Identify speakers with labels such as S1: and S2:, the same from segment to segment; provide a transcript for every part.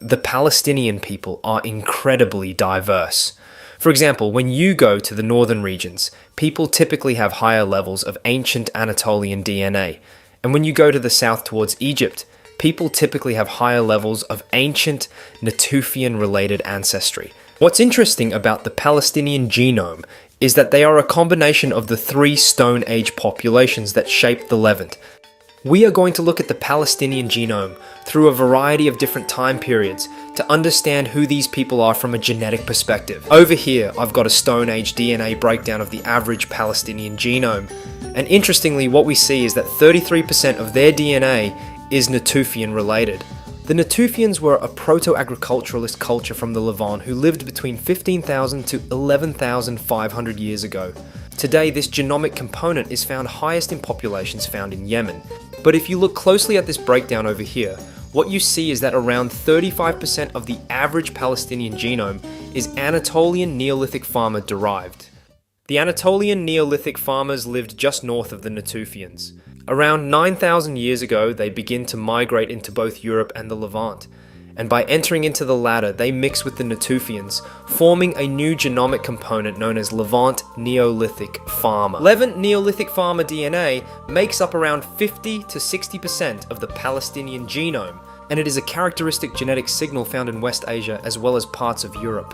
S1: the Palestinian people are incredibly diverse. For example, when you go to the northern regions, people typically have higher levels of ancient Anatolian DNA, and when you go to the south towards Egypt, people typically have higher levels of ancient Natufian-related ancestry. What's interesting about the Palestinian genome is that they are a combination of the three Stone Age populations that shaped the Levant. We are going to look at the Palestinian genome through a variety of different time periods to understand who these people are from a genetic perspective. Over here, I've got a Stone Age DNA breakdown of the average Palestinian genome. And interestingly, what we see is that 33% of their DNA is Natufian related. The Natufians were a proto-agriculturalist culture from the Levant who lived between 15,000 to 11,500 years ago. Today, this genomic component is found highest in populations found in Yemen. But if you look closely at this breakdown over here, what you see is that around 35% of the average Palestinian genome is Anatolian Neolithic farmer derived. The Anatolian Neolithic farmers lived just north of the Natufians. Around 9,000 years ago, they begin to migrate into both Europe and the Levant. And by entering into the latter, they mix with the Natufians, forming a new genomic component known as Levant Neolithic farmer. Levant Neolithic farmer DNA makes up around 50 to 60% of the Palestinian genome, and it is a characteristic genetic signal found in West Asia as well as parts of Europe.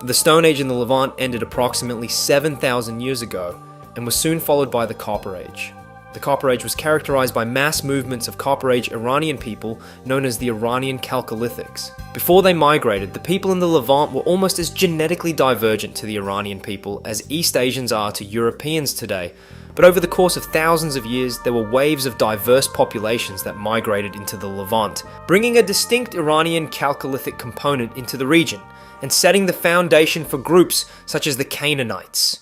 S1: The Stone Age in the Levant ended approximately 7,000 years ago, and was soon followed by the Copper Age. The Copper Age was characterized by mass movements of Copper Age Iranian people known as the Iranian Chalcolithics. Before they migrated, the people in the Levant were almost as genetically divergent to the Iranian people as East Asians are to Europeans today. But over the course of thousands of years, there were waves of diverse populations that migrated into the Levant, bringing a distinct Iranian Chalcolithic component into the region, and setting the foundation for groups such as the Canaanites.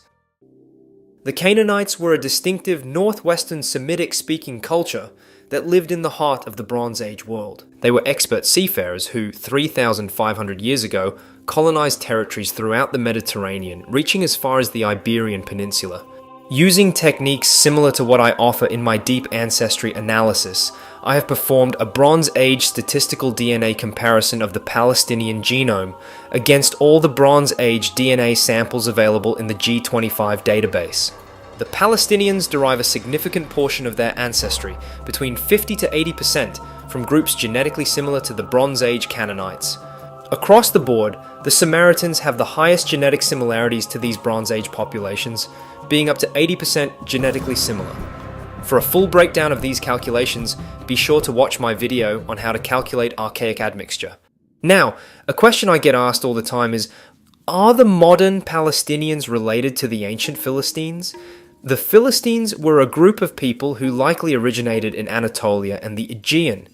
S1: The Canaanites were a distinctive northwestern Semitic-speaking culture that lived in the heart of the Bronze Age world. They were expert seafarers who, 3,500 years ago, colonized territories throughout the Mediterranean, reaching as far as the Iberian Peninsula. Using techniques similar to what I offer in my deep ancestry analysis, I have performed a Bronze Age statistical DNA comparison of the Palestinian genome against all the Bronze Age DNA samples available in the G25 database. The Palestinians derive a significant portion of their ancestry, between 50 to 80%, from groups genetically similar to the Bronze Age Canaanites. Across the board, the Samaritans have the highest genetic similarities to these Bronze Age populations, being up to 80% genetically similar. For a full breakdown of these calculations, be sure to watch my video on how to calculate archaic admixture. Now, a question I get asked all the time is, are the modern Palestinians related to the ancient Philistines? The Philistines were a group of people who likely originated in Anatolia and the Aegean.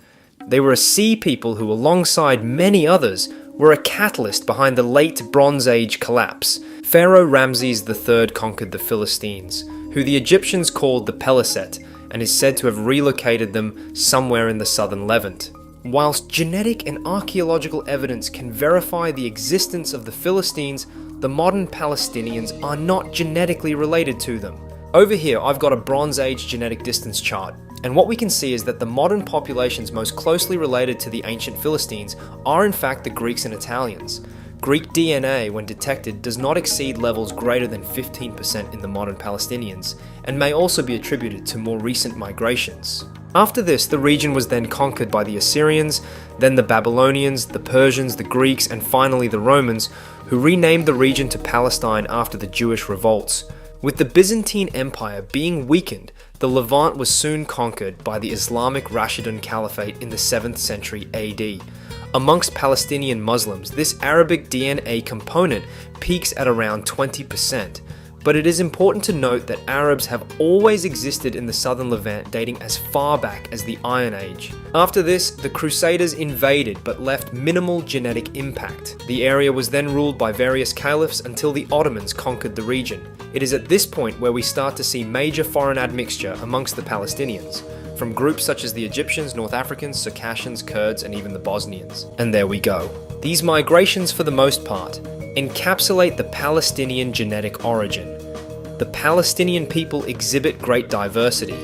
S1: They were a sea people who, alongside many others, were a catalyst behind the late Bronze Age collapse. Pharaoh Ramses III conquered the Philistines, who the Egyptians called the Peliset, and is said to have relocated them somewhere in the southern Levant. Whilst genetic and archaeological evidence can verify the existence of the Philistines, the modern Palestinians are not genetically related to them. Over here, I've got a Bronze Age genetic distance chart, and what we can see is that the modern populations most closely related to the ancient Philistines are in fact the Greeks and Italians. Greek DNA, when detected, does not exceed levels greater than 15% in the modern Palestinians, and may also be attributed to more recent migrations. After this, the region was then conquered by the Assyrians, then the Babylonians, the Persians, the Greeks, and finally the Romans, who renamed the region to Palestine after the Jewish revolts. With the Byzantine Empire being weakened, the Levant was soon conquered by the Islamic Rashidun Caliphate in the 7th century AD. Amongst Palestinian Muslims, this Arabic DNA component peaks at around 20%, but it is important to note that Arabs have always existed in the southern Levant dating as far back as the Iron Age. After this, the Crusaders invaded but left minimal genetic impact. The area was then ruled by various caliphs until the Ottomans conquered the region. It is at this point where we start to see major foreign admixture amongst the Palestinians, from groups such as the Egyptians, North Africans, Circassians, Kurds, and even the Bosnians. And there we go. These migrations, for the most part, encapsulate the Palestinian genetic origin. The Palestinian people exhibit great diversity,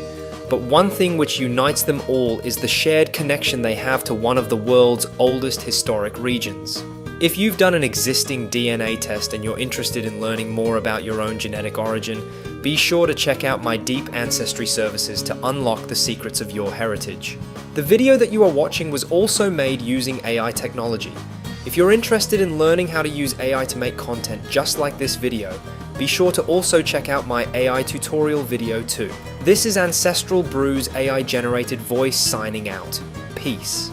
S1: but one thing which unites them all is the shared connection they have to one of the world's oldest historic regions. If you've done an existing DNA test and you're interested in learning more about your own genetic origin, be sure to check out my Deep Ancestry services to unlock the secrets of your heritage. The video that you are watching was also made using AI technology. If you're interested in learning how to use AI to make content just like this video, be sure to also check out my AI tutorial video too. This is Ancestral Brew's AI generated voice signing out. Peace.